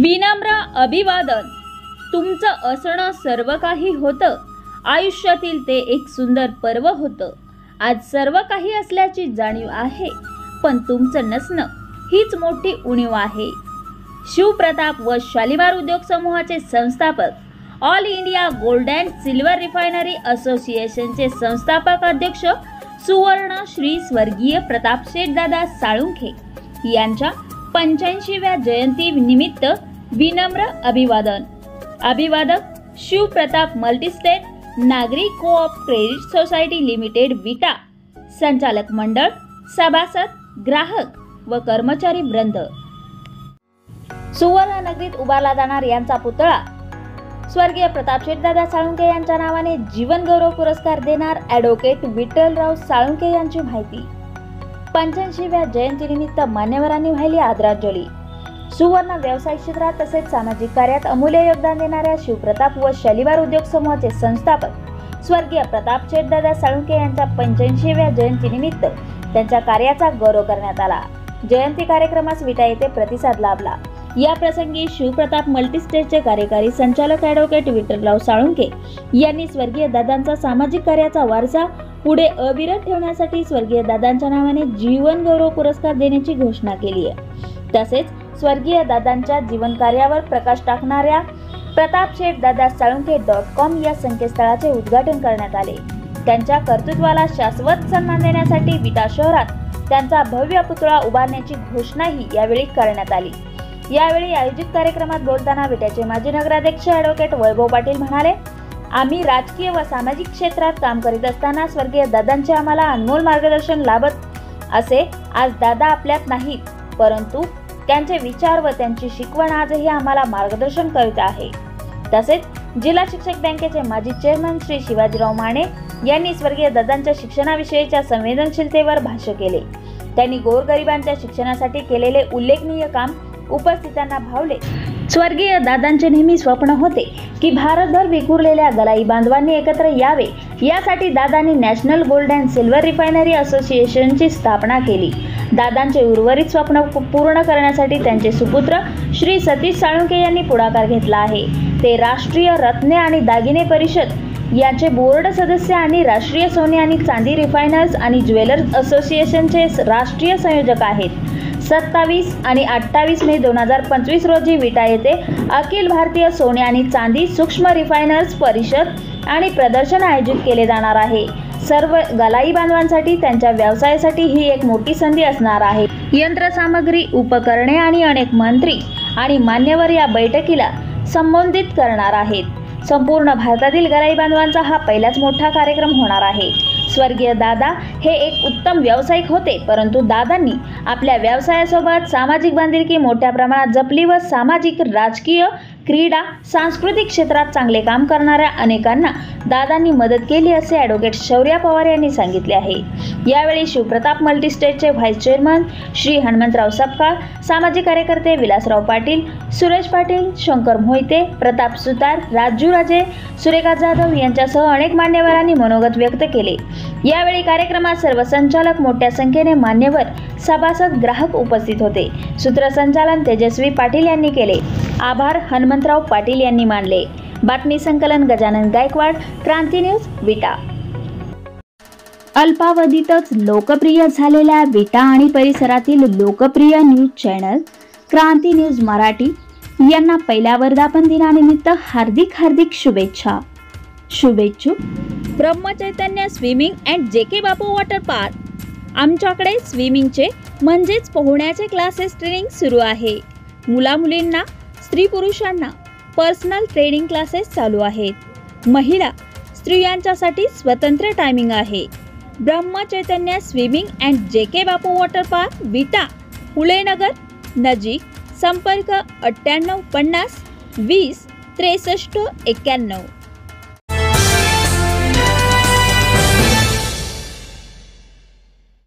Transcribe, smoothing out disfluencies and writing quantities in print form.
विनम्र अभिवादन. तुमचं असणं सर्व काही होतं. आयुष्यातील ते एक सुंदर पर्व होतं. आज सर्व काही असल्याची जाणीव आहे, पण तुमचं नसणं हीच मोठी उणीव आहे. शिवप्रताप व शालिमार उद्योग समूहाचे संस्थापक, all India gold and silver refinery असोसिएशनचे संस्थापक अध्यक्ष सुवर्ण श्री स्वर्गीय प्रतापशेठ दादा साळुंखे यांच्या 85व्या जयंती निमित्त विनम्र अभिवादन. अभिवादक शिवप्रताप मल्टीस्टेट नागरी कोऑप क्रेडिट सोसायटी लिमिटेड विटा, संचालक मंडळ, सभासद, ग्राहक व कर्मचारी वृंद. सुवर्ण नगरीत उभारला जाणार यांचा पुतळा. स्वर्गीय प्रतापशेठ दादा साळुंखे यांच्या नावाने जीवन गौरव पुरस्कार देणार ॲडव्होकेट विठ्ठलराव साळुंखे यांची माहिती. 85व्या जयंतीनिमित्त मान्यवरांनी वाहिली आदरांजली. सुवर्ण व्यवसाय क्षेत्रात तसेच सामाजिक कार्यात अमूल्य योगदान देणाऱ्या शिवप्रताप व शालिमार उद्योग समूहाचे संस्थापक स्वर्गीय प्रतापशेठ दादा साळुंखे यांच्या 85व्या जयंतीनिमित्त त्यांच्या कार्याचा गौरव करण्यात आला. जयंती कार्यक्रमास विटा येथे प्रतिसाद लाभला. या प्रसंगी शिवप्रताप मल्टीस्टेटचे कार्यकारी संचालक ॲडव्होकेट विठ्ठलराव साळुंखे यांनी स्वर्गीय दादांचा सामाजिक कार्याचा वारसा पुढे अविरत ठेवण्यासाठी स्वर्गीय दादांच्या नावाने जीवन गौरव पुरस्कार देण्याची घोषणा केली आहे. तसेच स्वर्गीय दादांच्या जीवन कार्यावर प्रकाश टाकणाऱ्या प्रतापशेठदादासाळुंखे.com या संकेतस्थळाचे उद्घाटन करण्यात आले. त्यांच्या कर्तृत्वाला शाश्वत सन्मान देण्यासाठी विटा शहरात त्यांचा भव्य पुतळा उभारण्याची घोषणाही यावेळी करण्यात आली. यावेळी आयोजित कार्यक्रमात बोलताना विट्याचे माजी नगराध्यक्ष ॲडव्होकेट वैभव पाटील म्हणाले, आम्ही राजकीय व सामाजिक क्षेत्रात काम करीत असताना स्वर्गीय दादांचे आम्हाला अनमोल मार्गदर्शन लाभत असे. आज दादा आपल्यात नाहीत, परंतु त्यांचे विचार व त्यांची शिकवण आजही आम्हाला मार्गदर्शन करीत आहे. तसेच जिल्हा शिक्षक बँकेचे माजी चेअरमन श्री शिवाजीराव माने यांनी स्वर्गीय दादांच्या शिक्षणाविषयीच्या संवेदनशीलतेवर भाष्य केले. त्यांनी गोरगरिबांच्या शिक्षणासाठी केलेले उल्लेखनीय काम उपस्थितांना भावले. स्वर्गीय दादांचे नेहमी स्वप्न होते की भारतभर विखुरलेल्या गलाई बांधवांनी एकत्र यावे. यासाठी दादांनी national gold and silver refinery असोसिएशनची स्थापना केली. दादांचे उर्वरित स्वप्न पूर्ण करण्यासाठी त्यांचे सुपुत्र श्री सतीश साळुंखे यांनी पुढाकार घेतला आहे. ते राष्ट्रीय रत्ने आणि दागिने परिषद याचे बोर्ड सदस्य आणि राष्ट्रीय सोने आणि चांदी रिफायनर्स आणि ज्वेलर्स असोसिएशनचे राष्ट्रीय संयोजक आहेत. 27 आणि 28 मे 2025 रोजी विटा येथे अखिल भारतीय सोने आणि चांदी सूक्ष्म रिफायनर्स परिषद आणि प्रदर्शन आयोजित केले जाणार आहे. सर्व गलाई बांधवांसाठी त्यांच्या व्यवसायासाठी ही एक मोठी संधी असणार आहे. यंत्रसामग्री, उपकरणे आणि अनेक मंत्री आणि मान्यवर या बैठकीला संबोधित करणार आहेत. संपूर्ण भारतातील गलाई बांधवांचा हा पहिलाच मोठा कार्यक्रम होणार आहे. स्वर्गीय दादा हे एक उत्तम व्यावसायिक होते, परंतु दादांनी आपल्या व्यवसायासोबत सामाजिक बांधिलकी मोठ्या प्रमाणात जपली व सामाजिक, राजकीय, क्रीडा, सांस्कृतिक क्षेत्रात चांगले काम करणाऱ्या अनेकांना दादांनी मदत केली असे ॲडव्होकेट शौर्या पवार यांनी सांगितले आहे. यावेळी शिवप्रताप मल्टीस्टेटचे व्हाईस चेअरमन श्री हनुमंतराव सपकाळ, सामाजिक कार्यकर्ते विलासराव पाटील, सुरेश पाटील, शंकर मोहिते, प्रताप सुतार, राजू राजे, सुरेखा जाधव यांच्यासह अनेक मान्यवरांनी मनोगत व्यक्त केले. यावेळी कार्यक्रमात सर्व संचालक, मोठ्या संख्येने मान्यवर, सभासद, ग्राहक उपस्थित होते. सूत्रसंचालन तेजस्वी पाटील यांनी केले. आभार हनुमंतराव पाटील यांनी मानले. बातमी संकलन गजानन गायकवाड, क्रांती न्यूज, विटा. अल्पावधीतच लोकप्रिय झालेल्या विटा आणि परिसरातील लोकप्रिय news channel Kranti news Marathi यांना पहिल्या वर्धापन दिनानिमित्त हार्दिक शुभेच्छा. शुभेच्छुक Brahmachaitanya swimming and JK Bapu water park. आमच्याकडे स्विमिंगचे म्हणजेच पोहण्याचे क्लासेस ट्रेनिंग सुरू आहे. मुला-मुलींना, स्त्री पुरुषांना पर्सनल ट्रेनिंग क्लासेस चालू आहेत. महिला, स्त्रियांच्यासाठी स्वतंत्र टायमिंग आहे. Brahmachaitanya swimming and JK Bapu water park, विटा, हुळेनगर नजीक. संपर्क 98 50 20 63 91.